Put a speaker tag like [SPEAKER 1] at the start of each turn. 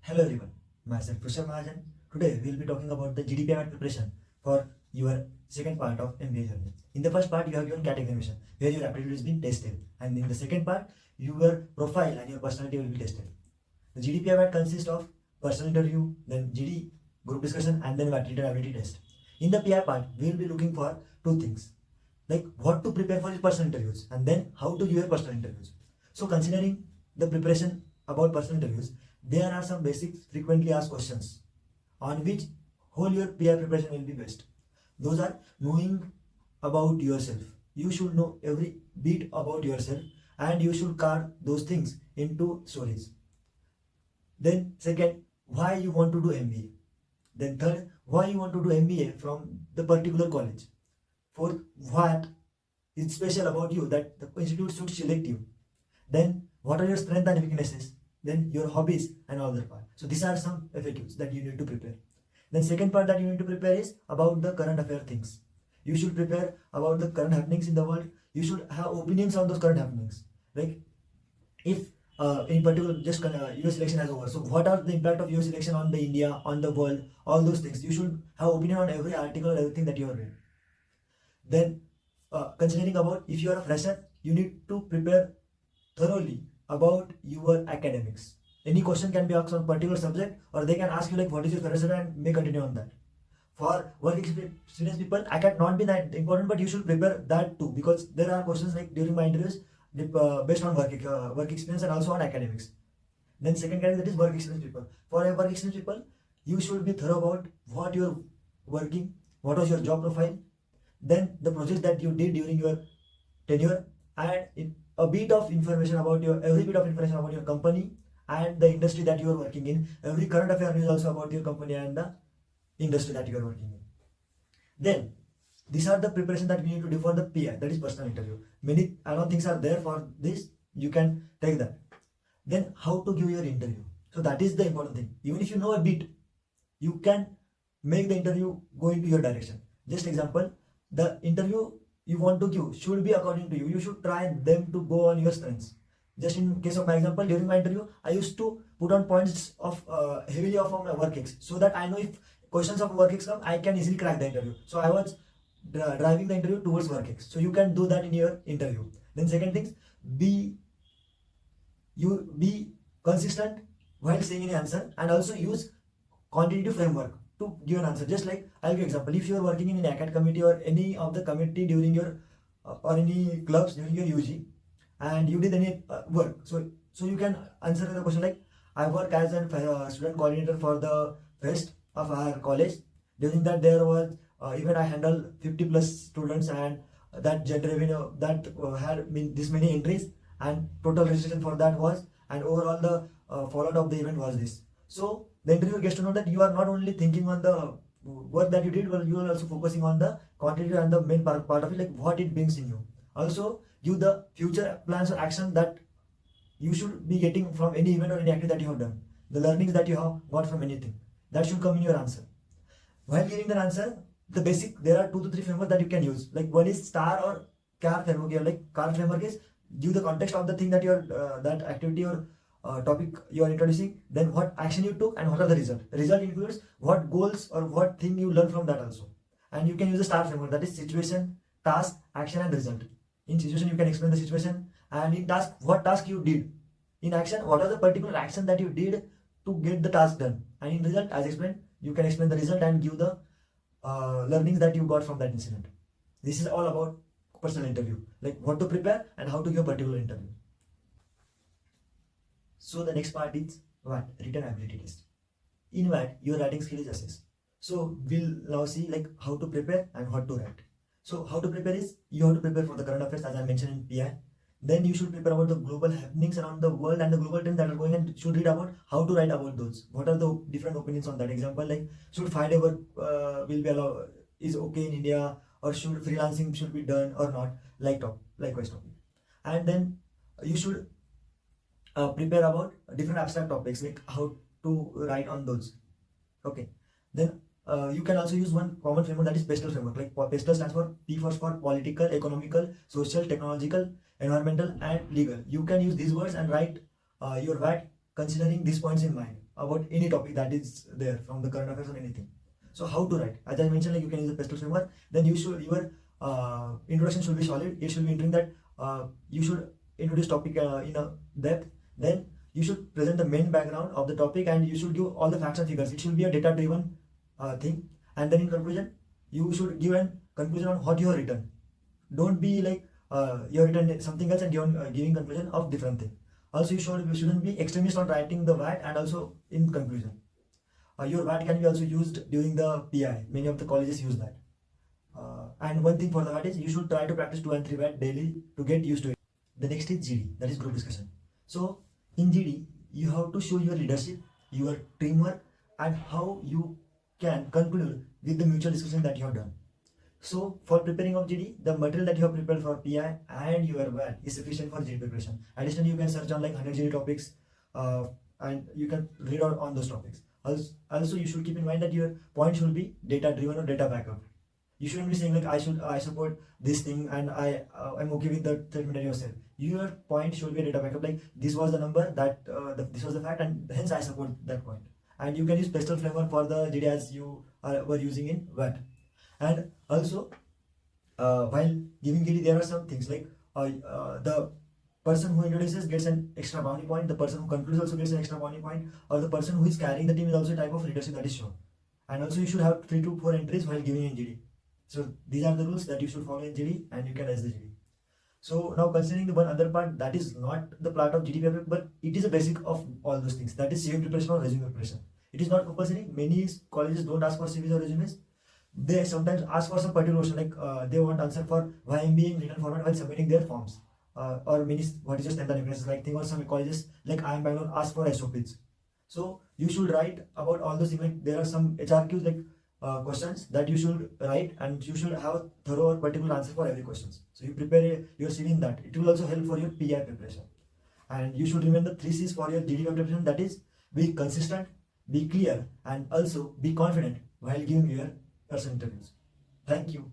[SPEAKER 1] Hello everyone, myself Prashant Mahajan. Today we will be talking about the GDPI WAT preparation for your second part of MBA journey. In the first part, you have given CAT examination where your aptitude is being tested, and in the second part, your profile and your personality will be tested. The GDPI WAT consists of personal interview, then GD, group discussion, and then WAT written ability test. In the PI part, we will be looking for two things, like what to prepare for your personal interviews and then how to give your personal interviews. So considering the preparation about personal interviews, there are some basic frequently asked questions on which whole your PI preparation will be based. Those are knowing about yourself. You should know every bit about yourself and you should carve those things into stories. Then second, why you want to do MBA. Then third, why you want to do MBA from the particular college. Fourth, what is special about you that the institute should select you. Then what are your strengths and weaknesses, then your hobbies and all that part. So these are some FAQs that you need to prepare. Then second part that you need to prepare is about the current affair things. You should prepare about the current happenings in the world. You should have opinions on those current happenings. Like if in particular just US election has over, so what are the impact of US election on the India, on the world, all those things. You should have opinion on every article or everything that you have read. Then considering about if you are a fresher, you need to prepare thoroughly about your academics. Any question can be asked on particular subject, or they can ask you like what is your fresher and may continue on that. For work experience people, I cannot be that important, but you should prepare that too, because there are questions like during my interviews based on work experience and also on academics. Then second category, that is work experience people. For a work experience people, you should be thorough about what you're working, what was your job profile, then the projects that you did during your tenure, and a bit of information about every bit of information about your company and the industry that you are working in. Every current affair news also about your company and the industry that you are working in. Then these are the preparation that we need to do for the PI, that is personal interview. Many add-on things are there for this, you can take that. Then how to give your interview. So that is the important thing. Even if you know a bit, you can make the interview go into your direction. Just example, the interview you want to give should be according to you. You should try them to go on your strengths. Just in case of my example, during my interview, I used to put on points of heavily of my work ex, so that I know if questions of work ex come, I can easily crack the interview. So I was driving the interview towards work ex. So you can do that in your interview. Then second things, be consistent while saying an answer, and also use quantitative framework to give an answer. Just like I'll give an example. If you are working in an acad committee or any of the committee during your or any clubs during your UG, and you did any work, so you can answer the question like, I work as a student coordinator for the fest of our college. During that there was even I handle 50 plus students, and that gender revenue that had this many entries, and total registration for that was, and overall the fallout of the event was this. So the interviewer gets to know that you are not only thinking on the work that you did, but you are also focusing on the quantity and the main part of it, like what it brings in you. Also give the future plans or action that you should be getting from any event or any activity that you have done. The learnings that you have got from anything, that should come in your answer. While giving the answer, the basic, there are 2 to 3 frameworks that you can use. Like one is STAR or CAR framework. Here, like CAR framework is give the context of the thing that you are that activity or topic you are introducing, then what action you took and what are the result. Result includes what goals or what thing you learn from that also. And you can use the STAR framework, that is situation, task, action and result. In situation you can explain the situation, and in task what task you did. In action what are the particular action that you did to get the task done. And in result, as explained, you can explain the result and give the learnings that you got from that incident. This is all about personal interview, like what to prepare and how to give a particular interview. So the next part is WAT, written ability test. In WAT, your writing skill is assessed. So we'll now see like how to prepare and what to write. So how to prepare is, you have to prepare for the current affairs as I mentioned in PI. Then you should prepare about the global happenings around the world and the global trends that are going, and should read about how to write about those. What are the different opinions on that? Example like, should 5-day work will be allowed, is okay in India, or should freelancing should be done or not, likewise topic. And then you should prepare about different abstract topics, like how to write on those. Okay. Then you can also use one common framework, that is PESTEL framework. Like PESTEL stands for P for political, economical, social, technological, environmental and legal. You can use these words and write your WAT considering these points in mind. about any topic that is there from the current affairs or anything. So how to write? As I mentioned, like you can use the pestle framework. Then your introduction should be solid. It should be entering that you should introduce topic in a depth. Then you should present the main background of the topic, and you should give all the facts and figures. It should be a data driven thing. And then in conclusion, you should give a conclusion on what you have written. Don't be like you have written something else and giving conclusion of different thing. Also, you shouldn't be extremist on writing the WAT and also in conclusion. Your WAT can be also used during the PI. Many of the colleges use that. And one thing for the WAT is you should try to practice 2 and 3 WAT daily to get used to it. The next is GD, that is group discussion. So in GD, you have to show your leadership, your teamwork, and how you can conclude with the mutual discussion that you have done. So for preparing of GD, the material that you have prepared for PI and your WAT is sufficient for GD preparation. Additionally, you can search on like 100 GD topics and you can read out on those topics. Also, you should keep in mind that your point should be data driven or data backup. You shouldn't be saying like I support this thing and I'm okay with the statement that you have said. Your point should be a data backup, like this was the number that this was the fact and hence I support that point. And you can use pestle framework for the GD as you were using in WAT. And also while giving GD, there are some things like the person who introduces gets an extra bounty point, the person who concludes also gets an extra bounty point, or the person who is carrying the team is also a type of leadership that is shown. And also you should have 3 to 4 entries while giving in GD. So these are the rules that you should follow in GD and you can raise the GD. So now considering the one other part that is not the part of GD paper, but it is a basic of all those things, that is CV preparation or resume preparation. It is not compulsory. Many colleges don't ask for CVs or resumes. They sometimes ask for some particular question, like they want answer for YMBA in written format while submitting their forms. Or many, what is your strength and weaknesses, like thing, or some colleges like IIM Bangalore ask for SOPs. So you should write about all those things. Like there are some HRQs like questions that you should write, and you should have thorough or particular answer for every questions. So you prepare your CV in that. It will also help for your PI preparation. And you should remember the 3 C's for your GD preparation, that is be consistent, be clear, and also be confident while giving your person interviews. Thank you.